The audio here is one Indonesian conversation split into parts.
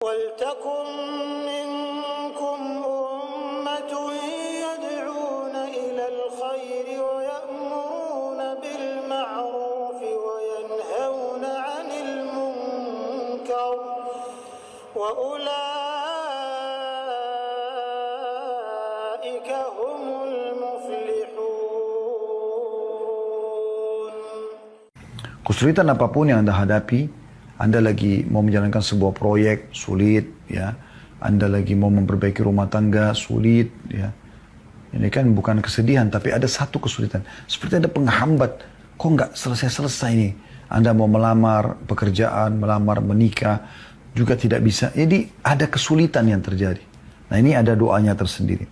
وَلْتَكُنْ مِنْكُمْ أُمَّةٌ يَدْعُونَ إِلَى الْخَيْرِ وَيَأْمُرُونَ بِالْمَعْرُوفِ وَيَنْهَوْنَ عَنِ الْمُنْكَرِ وَأُولَئِكَ هُمُ الْمُفْلِحُونَ. Kesulitan apapun yang Anda hadapi, Anda lagi mau menjalankan sebuah proyek, sulit, ya. Anda lagi mau memperbaiki rumah tangga, sulit, ya. Ini kan bukan kesedihan, tapi ada satu kesulitan. Seperti ada penghambat, kok nggak selesai-selesai nih. Anda mau melamar pekerjaan, melamar menikah, juga tidak bisa. Jadi ada kesulitan yang terjadi. Nah ini ada doanya tersendiri.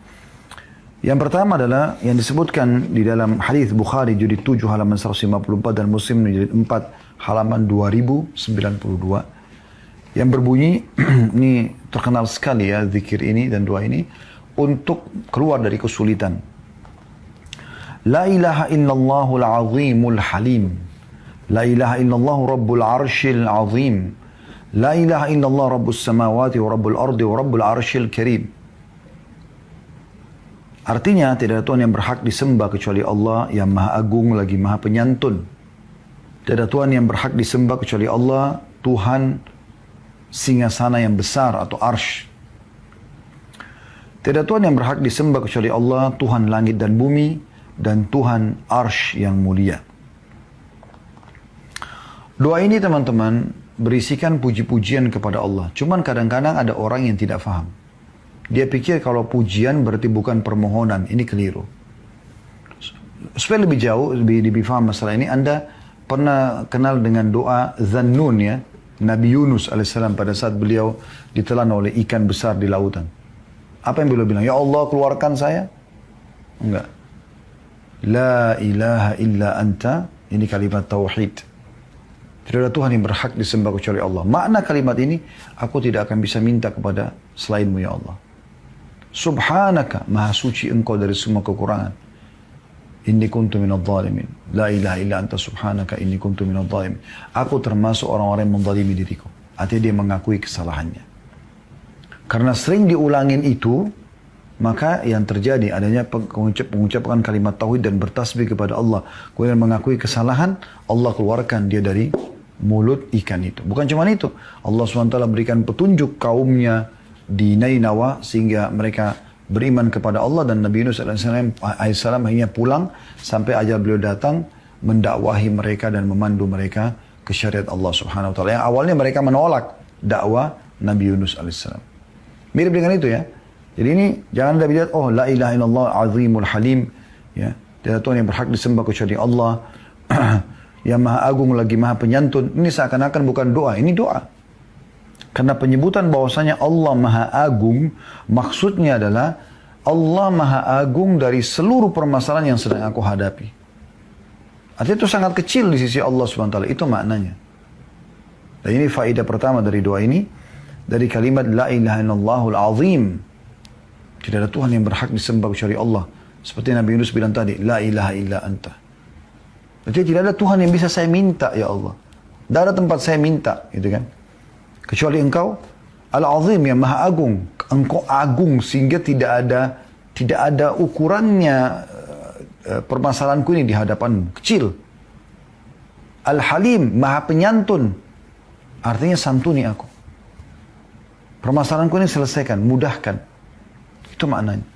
Yang pertama adalah yang disebutkan di dalam hadis Bukhari jilid 7 halaman 154 dan Muslim jilid 4 halaman 2092 yang berbunyi ini terkenal sekali ya zikir ini dan doa ini untuk keluar dari kesulitan. La ilaha illallahul azimul halim. La ilaha illallah rabbul arshil azim. La ilaha illallah rabbus samawati wa rabbul ardi wa rabbul arshil karim. Artinya tidak ada Tuhan yang berhak disembah kecuali Allah yang maha agung lagi maha penyantun. Tidak ada Tuhan yang berhak disembah kecuali Allah, Tuhan singgasana yang besar atau arsh. Tidak ada Tuhan yang berhak disembah kecuali Allah, Tuhan langit dan bumi, dan Tuhan arsh yang mulia. Doa ini teman-teman berisikan puji-pujian kepada Allah. Cuman kadang-kadang ada orang yang tidak faham. Dia pikir kalau pujian berarti bukan permohonan. Ini keliru. Supaya lebih jauh, lebih paham masalah ini, Anda pernah kenal dengan doa Zannun ya, Nabi Yunus alaihissalam pada saat beliau ditelan oleh ikan besar di lautan. Apa yang beliau bilang? Ya Allah keluarkan saya? Enggak. La ilaha illa anta. Ini kalimat tauhid. Tidak ada Tuhan yang berhak disembah kecuali Allah. Makna kalimat ini, aku tidak akan bisa minta kepada selainmu ya Allah. Subhanaka, maha suci engkau dari semua kekurangan. Inni kuntu minadh dhalimin. La ilaha illa anta subhanaka inni kuntu minadh dhalimin. Aku termasuk orang-orang yang menzalimi diriku. Artinya dia mengakui kesalahannya. Karena sering diulangin itu, maka yang terjadi adanya pengucapan kalimat tauhid dan bertasbih kepada Allah. Kemudian mengakui kesalahan, Allah keluarkan dia dari mulut ikan itu. Bukan cuma itu. Allah SWT berikan petunjuk kaumnya di Nainawa sehingga mereka beriman kepada Allah dan Nabi Yunus AS akhirnya pulang sampai ajal beliau datang mendakwahi mereka dan memandu mereka ke syariat Allah Subhanahu wa taala. Yang awalnya mereka menolak dakwah Nabi Yunus AS. Mirip dengan itu ya. Jadi ini jangan Anda lihat oh la ilaha illallah azimul halim ya. Tidak Tuhan yang berhak disembah kecuali Allah yang maha agung lagi maha penyantun. Ini seakan-akan bukan doa, ini doa. Karena penyebutan bahwasanya Allah maha agung maksudnya adalah Allah maha agung dari seluruh permasalahan yang sedang aku hadapi. Artinya itu sangat kecil di sisi Allah SWT. Itu maknanya. Dan ini faedah pertama dari doa ini. Dari kalimat la ilaha illallahul azim. Tidak ada Tuhan yang berhak disembah kecuali Allah. Seperti Nabi Yunus bilang tadi, la ilaha illa anta. Berarti tidak ada Tuhan yang bisa saya minta ya Allah. Tidak ada tempat saya minta, gitu kan? Kecuali engkau Al-Azim yang maha agung. Engkau agung sehingga tidak ada ukurannya permasalahanku ini di hadapanmu. Kecil. Al-Halim, maha penyantun. Artinya santuni aku. Permasalahanku ini selesaikan, mudahkan. Itu maknanya.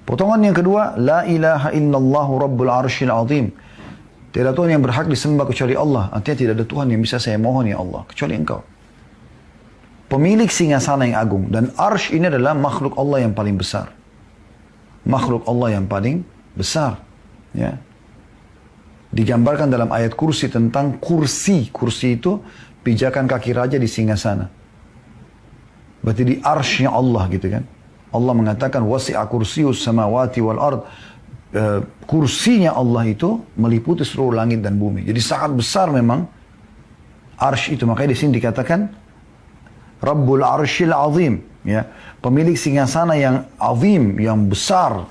Potongan yang kedua, la ilaha illallah rabbul arshil azim. Tidak Tuhan yang berhak disembah kecuali Allah. Artinya tidak ada Tuhan yang bisa saya mohon ya Allah. Kecuali engkau. Pemilik singgasana yang agung. Dan arsh ini adalah makhluk Allah yang paling besar. Makhluk Allah yang paling besar. Ya. Digambarkan dalam ayat kursi tentang kursi. Kursi itu pijakan kaki raja di singgasana. Berarti di arshnya Allah gitu kan. Allah mengatakan wasi'a kursiyus samawati wal ard. Kursinya Allah itu meliputi seluruh langit dan bumi. Jadi sangat besar memang arsh itu. Makanya di sini dikatakan Rabbul Arshil Azim, ya, pemilik singgasana yang azim, yang besar.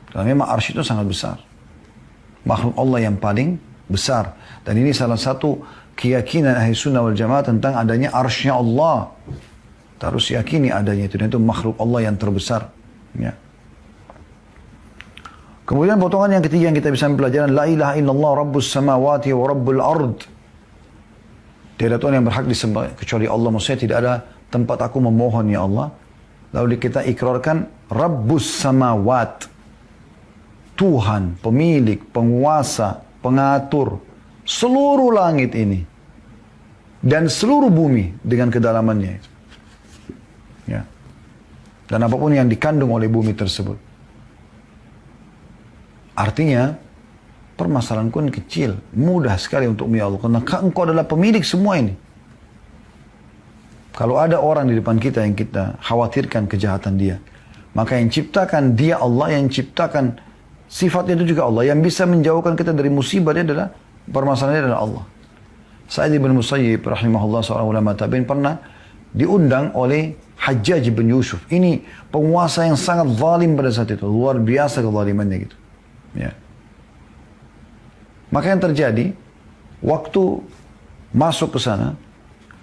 Dan memang arsh itu sangat besar. Makhluk Allah yang paling besar. Dan ini salah satu keyakinan ahli sunnah wal jamaah tentang adanya arsy-Nya Allah. Kita harus yakini adanya itu, dan itu makhluk Allah yang terbesar. Ya. Kemudian potongan yang ketiga yang kita bisa ambil pelajaran, la ilaha illallah rabbus samawati wa rabbul ard. Tiada Tuhan yang berhak disembah kecuali Allah. Maksudnya tidak ada tempat aku memohon ya Allah. Lalu kita ikrarkan rabbus samawat. Tuhan, pemilik, penguasa, pengatur seluruh langit ini dan seluruh bumi dengan kedalamannya itu. Ya. Dan apapun yang dikandung oleh bumi tersebut. Artinya, permasalahanku ini kecil, mudah sekali untuk ya Allah, karena engkau adalah pemilik semua ini. Kalau ada orang di depan kita yang kita khawatirkan kejahatan dia, maka yang ciptakan dia Allah, yang ciptakan sifatnya itu juga Allah, yang bisa menjauhkan kita dari musibah dia adalah, permasalahannya adalah Allah. Sa'id bin Musayyib rahimahullah, seorang ulama tabi'in, pernah diundang oleh Hajjaj bin Yusuf. Ini penguasa yang sangat zalim pada saat itu. Luar biasa kezalimannya gitu. Ya. Maka yang terjadi, waktu masuk ke sana,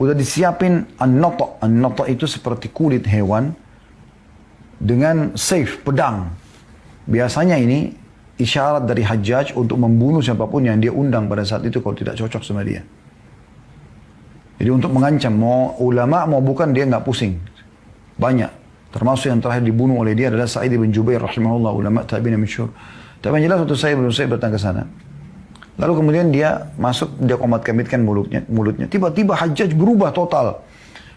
udah disiapin an-nata'. An-nata' itu seperti kulit hewan dengan saif, pedang. Biasanya ini isyarat dari Hajjaj untuk membunuh siapapun yang dia undang pada saat itu kalau tidak cocok sama dia. Jadi untuk mengancam, mau ulama mau bukan, dia nggak pusing. Banyak. Termasuk yang terakhir dibunuh oleh dia adalah Sa'id bin Jubair rahimahullah, ulama tabi'in masyhur. Tapi yang jelas waktu Sa'id bin Musayyib datang ke sana. Lalu kemudian dia masuk, dia komat-kamitkan mulutnya. Tiba-tiba Hajjaj berubah total.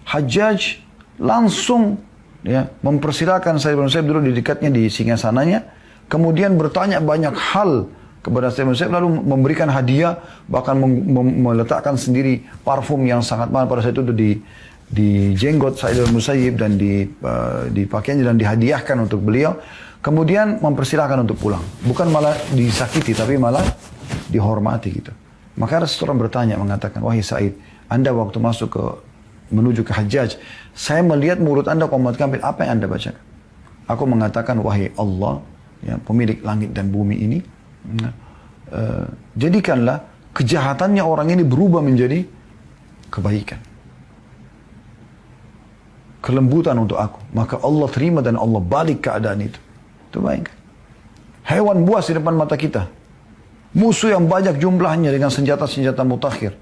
Hajjaj langsung ya mempersilakan Sa'id bin Musayyib dulu di dekatnya di singgasananya. Kemudian bertanya banyak hal kepada Sa'id bin Musayyib, lalu memberikan hadiah, bahkan meletakkan sendiri parfum yang sangat mahal pada saat itu di jenggot Sa'id bin Musayyib dan di pakaiannya, dan dihadiahkan untuk beliau. Kemudian mempersilahkan untuk pulang. Bukan malah disakiti, tapi malah dihormati gitu. Maka ada seorang bertanya, mengatakan, wahai Sa'id, Anda waktu menuju ke Hajjaj, saya melihat mulut Anda komat-kamit, apa yang Anda bacakan? Aku mengatakan, wahai Allah, ya, pemilik langit dan bumi ini, jadikanlah kejahatannya orang ini berubah menjadi kebaikan. Kelembutan untuk aku. Maka Allah terima dan Allah balik keadaan itu. Itu baik. Hewan buas di depan mata kita. Musuh yang banyak jumlahnya dengan senjata-senjata mutakhir.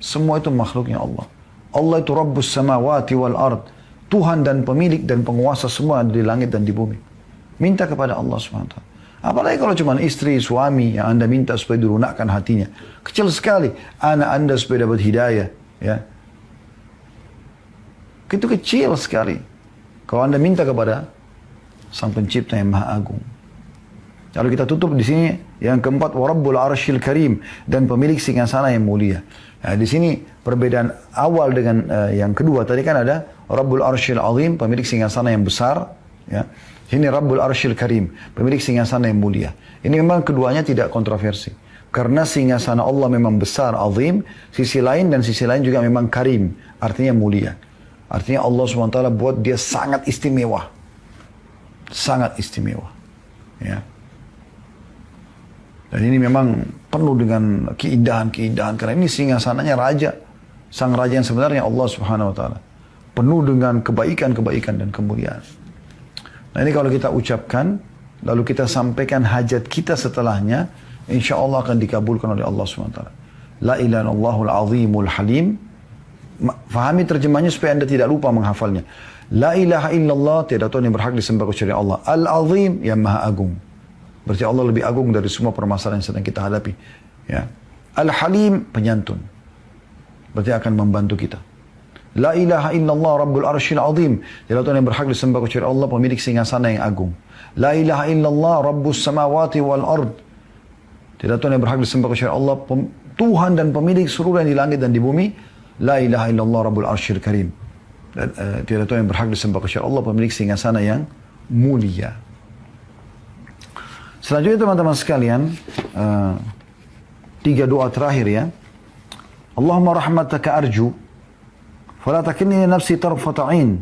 Semua itu makhluknya Allah. Allah itu Rabbus samawati wal ard. Tuhan dan pemilik dan penguasa semua di langit dan di bumi. Minta kepada Allah SWT. Apalagi kalau cuma istri, suami yang Anda minta supaya dilunakkan hatinya. Kecil sekali. Anak Anda supaya dapat hidayah. Ya. Itu kecil sekali. Kalau Anda minta kepada Sang Pencipta yang Maha Agung. Lalu kita tutup di sini yang keempat, wa Rabbul Arsyil Karim, dan pemilik singgasana yang mulia. Nah, di sini perbedaan awal dengan yang kedua tadi kan ada Rabbul Arsyil Azim, pemilik singgasana yang besar, ya. Ini Rabbul Arsyil Karim, pemilik singgasana yang mulia. Ini memang keduanya tidak kontroversi. Karena singgasana Allah memang besar, azim, sisi lain dan sisi lain juga memang karim, artinya mulia. Artinya Allah SWT buat dia sangat istimewa. Sangat istimewa. Ya. Dan ini memang penuh dengan keindahan-keindahan. Karena ini singgasananya raja. Sang raja yang sebenarnya Allah SWT. Penuh dengan kebaikan-kebaikan dan kemuliaan. Nah ini kalau kita ucapkan, lalu kita sampaikan hajat kita setelahnya, insya Allah akan dikabulkan oleh Allah SWT. La ilaha illallahul azimul halim. Fahami terjemahnya supaya Anda tidak lupa menghafalnya. La ilaha illallah, tiada Tuhan yang berhak disembah kecuali Allah. Al-azim, yang maha agung. Berarti Allah lebih agung dari semua permasalahan yang sedang kita hadapi. Ya. Al-halim, penyantun. Berarti akan membantu kita. La ilaha illallah rabbul arsyil azim. Tiada Tuhan yang berhak disembah kecuali Allah, pemilik singgasana yang agung. La ilaha illallah rabbus samawati wal ard. Tiada Tuhan yang berhak disembah kecuali Allah, Tuhan dan pemilik seluruh yang di langit dan di bumi. La ilaha illallah rabbul arsyil karim. Tiada Tuhan yang berhak disembah kecuali Allah, pemilik singgasana yang mulia. Selanjutnya teman-teman sekalian, 3 doa terakhir ya. Allahumma rahmataka arju, fala takilni nafsi tarfata'in.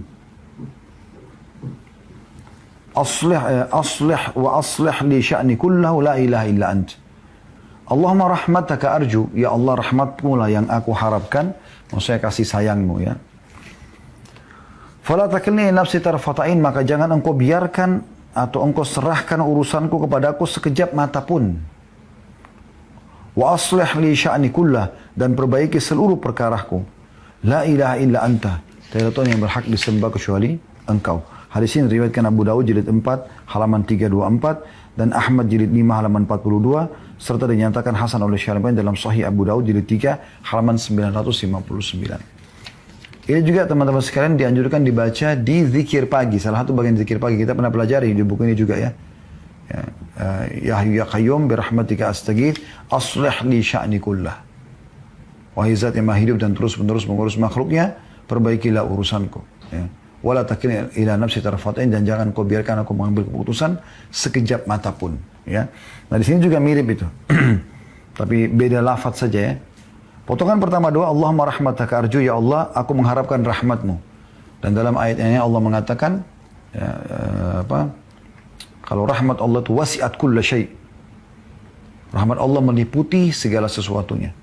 Aslih wa aslih li sya'ni kullahu la ilaha illa ant. Allahumma rahmataka arju, ya Allah rahmatmu lah yang aku harapkan, maksudnya kasih sayangmu ya. Fala takilni nafsi tarfatain, maka jangan engkau biarkan atau engkau serahkan urusanku kepadaku sekejap mata pun. Wa aslih li sya'ni kullah, dan perbaiki seluruh perkaraku. La ilaha illa anta, tiada Tuhan yang berhak disembah kecuali engkau. Hadis ini diriwayatkan Abu Dawud jilid 4 halaman 324 dan Ahmad jilid 5 halaman 42 serta dinyatakan hasan oleh Syarabani dalam Sahih Abu Dawud jilid 3 halaman 959. Ini juga teman-teman sekalian dianjurkan dibaca di zikir pagi. Salah satu bagian zikir pagi kita pernah pelajari di buku ini juga ya. Ya Hayyu ya Qayyum birahmatika astaghits aslih li sya'ni kullah. Wahai zat yang maha hidup dan terus-menerus mengurus makhluknya, perbaikilah urusanku. Ya. Wala takilni ila nafsi tarfatain, dan jangan kau biarkan aku mengambil keputusan sekejap mata pun. Ya. Nah di sini juga mirip itu, tapi beda lafaz saja ya. Potongan pertama doa, Allahumma rahmataka arju, ya Allah aku mengharapkan rahmatmu. Dan dalam ayat ini Allah mengatakan, ya, kalau rahmat Allah itu wasi'at kulla syai'. Rahmat Allah meliputi segala sesuatunya.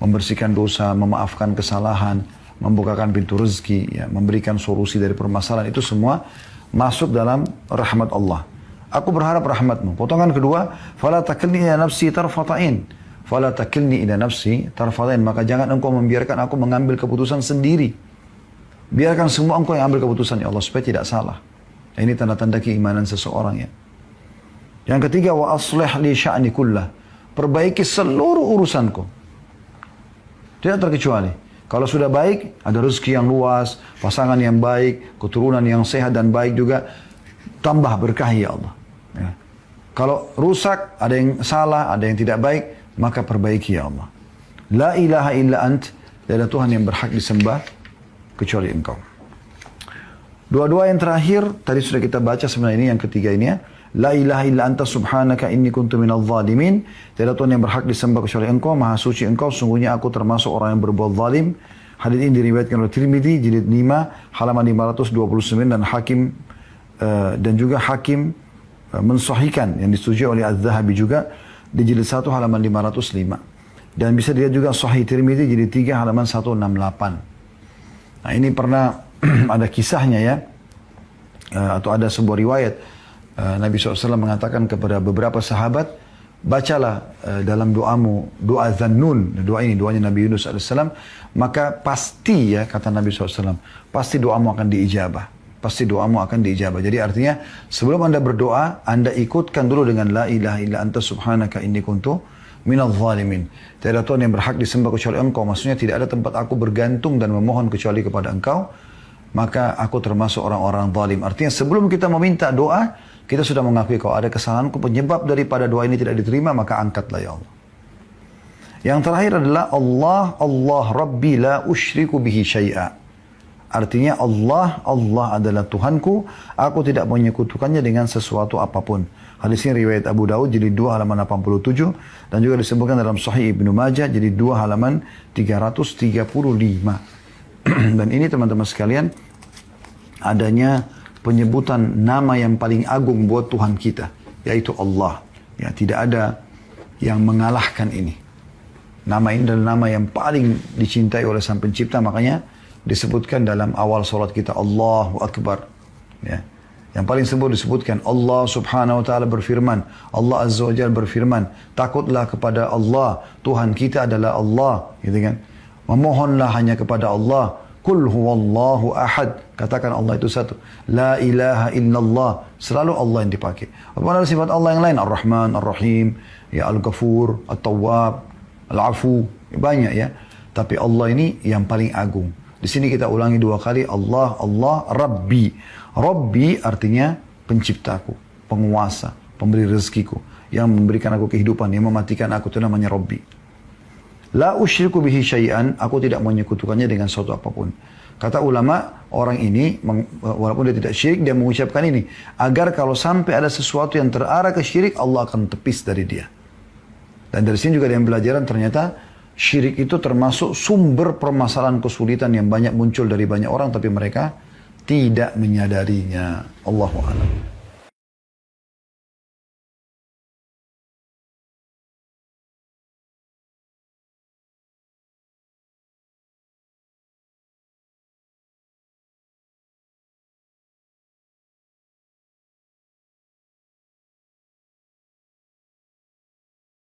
Membersihkan dosa, memaafkan kesalahan, membukakan pintu rezeki, ya, memberikan solusi dari permasalahan, itu semua masuk dalam rahmat Allah. Aku berharap rahmatmu. Potongan kedua, fala takilni ila nafsi tarfatain. Fala takilni ila nafsi tarfatain, maka jangan engkau membiarkan aku mengambil keputusan sendiri. Biarkan semua engkau yang ambil keputusan ya Allah, supaya tidak salah. Ini tanda-tanda keimanan seseorang ya. Yang ketiga, wa aslih li sya'ni kullah. Perbaiki seluruh urusanku. Tidak terkecuali. Kalau sudah baik, ada rezeki yang luas, pasangan yang baik, keturunan yang sehat dan baik juga, tambah berkah ya Allah. Ya. Kalau rusak, ada yang salah, ada yang tidak baik, maka perbaiki ya Allah. La ilaha illa ant, tidak ada Tuhan yang berhak disembah kecuali engkau. Dua-dua yang terakhir, tadi sudah kita baca sebenarnya ini yang ketiga ini ya. La ilaha illa anta subhanaka inni kuntu minal zalimin. Tiada Tuhan yang berhak disembah kecuali engkau, maha suci engkau, sungguhnya aku termasuk orang yang berbuat zalim. Hadis ini diriwayatkan oleh Tirmidzi jilid 5 halaman 529 dan Hakim dan juga Hakim mensahihkan yang disetujui oleh Az-Zahabi juga di jilid 1 halaman 505. Dan bisa dilihat juga Sahih Tirmidzi jilid 3 halaman 168. Nah, ini pernah ada kisahnya ya, atau ada sebuah riwayat. Nabi SAW mengatakan kepada beberapa sahabat, bacalah dalam doamu, doa Zannun, doa ini, doanya Nabi Yunus AS, maka pasti ya, kata Nabi SAW, pasti doamu akan diijabah. Pasti doamu akan diijabah. Jadi artinya, sebelum anda berdoa, anda ikutkan dulu dengan la ilaha illa anta subhanaka inni kuntu minal zalimin. Tiada Tuhan yang berhak disembah kecuali engkau. Maksudnya tidak ada tempat aku bergantung dan memohon kecuali kepada engkau. Maka aku termasuk orang-orang zalim. Artinya sebelum kita meminta doa, kita sudah mengakui kalau ada kesalahanku penyebab daripada doa ini tidak diterima, maka angkatlah ya Allah. Yang terakhir adalah Allah Rabbi la usyriku bihi syai'a. Artinya Allah adalah Tuhanku, aku tidak menyekutukannya dengan sesuatu apapun. Hadis ini riwayat Abu Dawud jilid 2 halaman 87 dan juga disebutkan dalam Sahih Ibnu Majah jilid 2 halaman 335. Dan ini teman-teman sekalian, adanya penyebutan nama yang paling agung buat Tuhan kita, yaitu Allah. Ya, tidak ada yang mengalahkan ini. Nama ini adalah nama yang paling dicintai oleh Sang Pencipta, makanya disebutkan dalam awal salat kita, Allahu Akbar. Ya. Yang paling disebutkan, Allah Subhanahu wa Ta'ala berfirman, Allah Azza wa Jalla berfirman, takutlah kepada Allah, Tuhan kita adalah Allah, gitu kan? Memohonlah hanya kepada Allah. Qul huwallahu ahad. Katakan Allah itu satu. La ilaha illallah. Selalu Allah yang dipakai. Apabila ada sifat Allah yang lain, Ar-Rahman, Ar-Rahim, ya Al-Ghafur, At-Tawwab, Al-Afu, banyak ya. Tapi Allah ini yang paling agung. Di sini kita ulangi 2 kali, Allah, Rabbi. Rabbi artinya penciptaku, penguasa, pemberi rezekiku, yang memberikan aku kehidupan, yang mematikan aku, itu namanya Rabbi. La usyriku bihi syai'an, aku tidak menyekutukannya dengan sesuatu apapun. Kata ulama, orang ini, walaupun dia tidak syirik, dia mengucapkan ini, agar kalau sampai ada sesuatu yang terarah ke syirik, Allah akan tepis dari dia. Dan dari sini juga ada yang pelajaran, ternyata syirik itu termasuk sumber permasalahan kesulitan yang banyak muncul dari banyak orang, tapi mereka tidak menyadarinya. Allahu a'lam.